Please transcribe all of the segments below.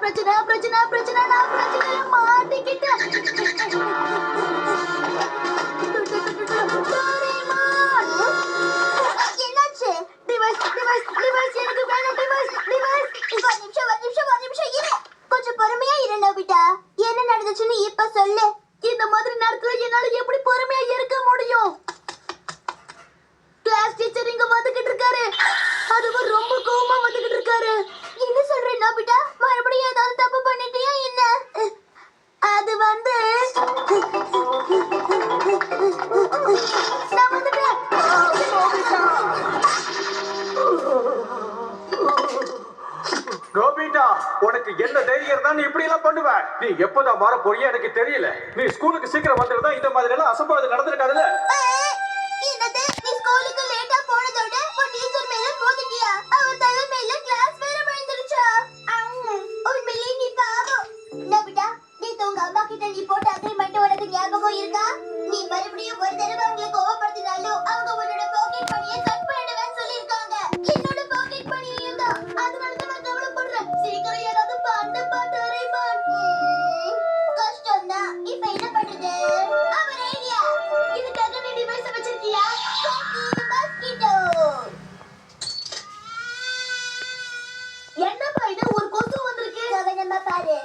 பிரச்சனை பிரச்சனை பிரச்சனை நான் பிரச்சனையில மாட்டிக்கிட்டேன். என்னாச்சு? டிவைஸ் டிவைஸ் டிவைஸ் எனக்கு வேணும். டிவைஸ் டிவைஸ் ஒரு நிமிஷம் ஒரு நிமிஷம் ஒரு நிமிஷம் இரு. கொஞ்சம் பொறுமையா இரு நோபிட்டா. என்ன நடந்துச்சுன்னு இப்ப சொல்லு. இந்த மாதிரி நேரத்துல என்னால எப்படி பொறுமையா இருக்க முடியும்? கிளாஸ் டீச்சர் இங்க வந்துகிட்டு இருக்காரு. அதுவும் ரொம்ப கோவமா வந்துகிட்டு இருக்காரு. என்ன சொல்ற நோபிட்டா? மறுபடியும் ஏதாவது தப்பு பண்ணிட்டியா என்ன? அது வந்து நான் வந்துட்டேன். நோபிட்டா, உனக்கு என்ன தைரியம் தான் நீ இப்படி எல்லாம் பண்ணுவ? நீ எப்பதான் மாற போறியா எனக்கு தெரியல. நீ ஸ்கூலுக்கு சீக்கிரம் வந்துருந்தா இந்த மாதிரி எல்லாம் அசம்பாவிதம் நடந்திருக்காதுல்ல. என்னது? நீ ஸ்கூலுக்கு லேட்டா போனதோட ஒரு டீச்சர் மேல மோதிட்டியா? அவர் தலை மேல கிளாஸ் வேற விழுந்துருச்சா? உண்மையிலே நீ பாவம். நோபிட்டா, நீ உங்க அம்மா கிட்ட நீ போட்ட அக்ரிமெண்ட் உனக்கு ஞாபகம் இருக்கா? நீ மறுபடியும் ஒரு தடவை அவங்களை கோவப்படுத்தினாலும் அவங்க உன்னோட பாக்கெட் மணியை கட் பண்ணிடுவேன்னு சொல்லியிருக்காங்க. என்னோட பாக்கெட் மணியையும் தான். அதனாலதான் நான் கவலைப்படுறேன். சீக்கிரம் ஏதாவது பண்ணப்பா டோரேமான். கஷ்டம்தான். இப்ப என்ன பண்றது? அவர் ஐடியா. இதுக்காக நீ டிவைஸ் வச்சிருக்கியா? மஸ்கிட்டோ. என்னப்பா இது? ஒரு கொசு வந்திருக்கு. கவனமா பாரு.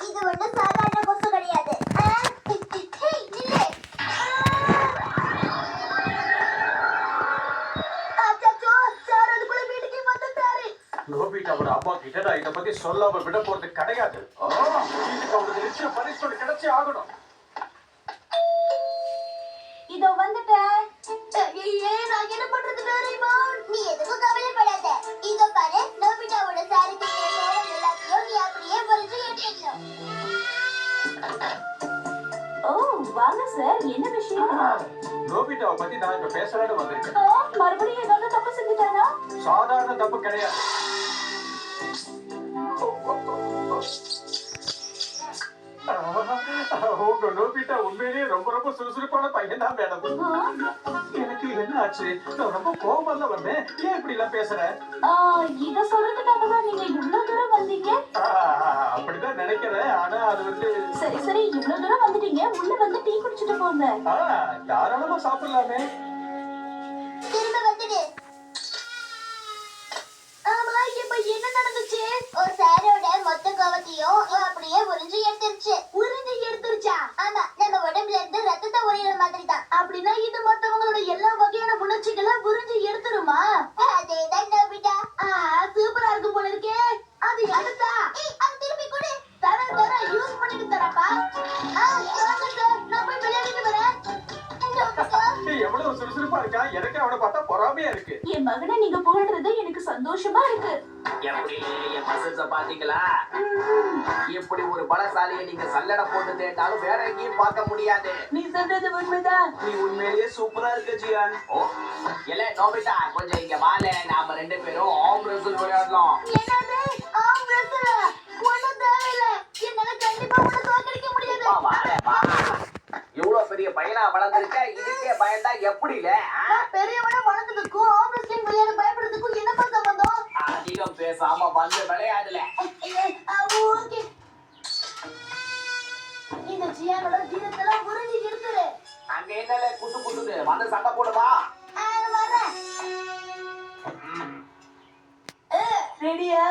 இது ஒண்ணும் சாதாரண கொசு கிடையாது. ஹேய், நில்லு. அச்சச்சோ, சார் அதுக்குள்ள வீட்டுக்கு வந்துட்டாரு. நோபிட்டாவோட அம்மா கிட்ட நான் இதை பத்தி சொல்லாம விட போறது கிடையாது. இதுக்கு அவனுக்கு நிச்சயம் பனிஷ்மெண்ட் கிடைச்சே ஆகணும். இதோ வந்துட்டேன். நான் என்ன பண்றது டோரேமான்? நீ எதுக்கும் கவலைப்படாத. இதோ பாரு, நோபிட்டாவோட சாருக்கு கோவம் எல்லாத்தையும் நீ அப்படியே பொறுத்து எடுத்துக்கணும். ஓ வாங்க சார், என்ன விஷயம்? நோபிட்டாவை பத்தி நான் இப்ப பேசலான்னு வந்திருக்கேன். மறுபடியும் ஏதாவது தப்பு செஞ்சுட்டானா? சாதாரண தப்பு கிடையாது. உங்க நோபிட்டா உண்மையிலேயே ரொம்ப ரொம்ப சுறுசுறுப்பான பையன் தான் மேடம். எனக்கு என்ன ஆச்சு? நான் ரொம்ப கோபம்ல வந்தேன். ஏன் இப்படி எல்லாம் பேசுற? இத சொல்றதுக்காக தான் நீங்க இவ்வளவு தூரம் வந்தீங்க? அப்படிதான் நினைக்கிறேன். ஆனா அது வந்து சரி சரி, இவ்வளவு தூரம் வந்துட்டீங்க, உள்ள வந்து டீ குடிச்சிட்டு போங்க. தாராளமா சாப்பிடலாமே. திரும்ப வந்துடு. ஆமா, இப்ப என்ன நடந்துச்சு? ஒரு சாரோட மொத்த கோவத்தையும் அப்படியே உறிஞ்சி எடுத்துருச்சு. உறிஞ்சி எடுத்துருச்சா? ஆமா, நம்ம உடம்புல இருந்து ரத்தத்தை உரியிற மாதிரி தான். அப்படின்னா இது மத்தவங்களோட எல்லா வகையான உணர்ச்சிகளை உறிஞ்சி எடுத்துருமா? அதேதான் நோபிட்டா. சூப்பரா இருக்கு போல இருக்கே. அது எடுத்தா? அது திருப்பி கொடு. தர யூஸ் பண்ணிட்டு தரப்பா. வாங்க சார், நான் போய் விளையாடிட்டு வரேன். எவ்வளவு சுறுசுறுப்பா இருக்கா. எனக்கு அவனை பார்த்தா பொறாமையா இருக்கு. என் மகனை நீங்க புகழ்றது எனக்கு சந்தோஷமா இருக்கு. எப்படி என் மசில்ஸ பாத்தீங்களா? இப்படி ஒரு பலசாலியை நீங்க சல்லடை போட்டு தேட்டாலும் வேற எங்கேயும் பார்க்க முடியாது. நீ சொல்றது உண்மைதான். நீ உண்மையிலேயே சூப்பரா இருக்க ஜியான். ஓ இல்ல நோபிட்டா, கொஞ்சம் இங்க வால, நாம ரெண்டு பேரும் ஆர்ம் ரெஸ்லிங் விளையாடலாம். என்னது? Arm wrestling? ஒண்ணும் தேவையில்ல. என்னால கண்டிப்பா உன்னை தோற்கடிக்க முடியாது. வா. இவ்வளவு பெரிய பையனா வளர்ந்துருக்க, இதுக்கே பயந்தா எப்படில? பெரியவனா வளர்ந்ததுக்கும் ஆர்ம் ரெஸ்லிங் விளையாட பயப்படுறதுக்கும் என்னப்பா சம்பந்தம்? அதிகம் பேசாம வந்து விளையாடல. ஓகே. இந்த ஜியானோட ஜீரத்தெல்லாம் உறிஞ்சி எடுத்துரு. அங்க என்னல குசு குசுது? வந்து சண்டை போடுவா. வரேன். ரெடியா?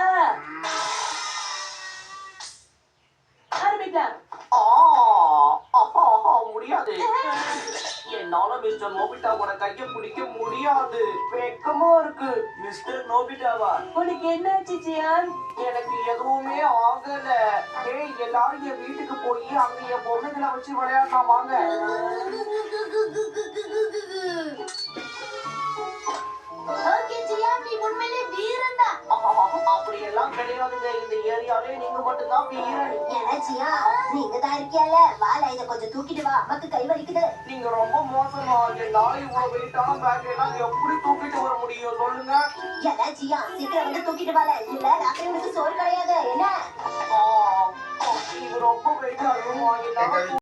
ஆரம்பிக்கலாம். முடியாது. என்னால மிஸ்டர் நோபிட்டாவோட கைய பிடிக்க முடியாது. வெக்கமா இருக்கு. மிஸ்டர் நோபிட்டாவா? உனக்கு என்னாச்சு ஜியான்? எனக்கு எதுவுமே ஆகல. ஏய், எல்லாரும் என் வீட்டுக்கு போய் அங்க என் பொண்ணுங்களை வச்சு விளையாடலாம் வாங்க. ஓகே ஜியான், நீ உண்மையிலே வீரன் தான். அப்படி எல்லாம் கிடையாதுங்க. இந்த ஏரியாலே நீங்க மட்டும்தான் வீரன். ஜியா, நீங்க தான் இருக்கியால. வால, இத கொஞ்சம் தூக்கிட்டு வா. அம்மாக்கு கை வலிக்குது. நீங்க ரொம்ப மோசமா. என்னால இவ்வளவு வெயிட்டான பேக் எல்லாம் எப்படி தூக்கிட்டு வர முடியும் சொல்லுங்க? ஜியா, சீக்கிரம் வந்து தூக்கிட்டு வால. இல்ல ராத்திரி உனக்கு சோறு கிடையாது. என்ன? இது ரொம்ப வெயிட்டா இருக்கும்.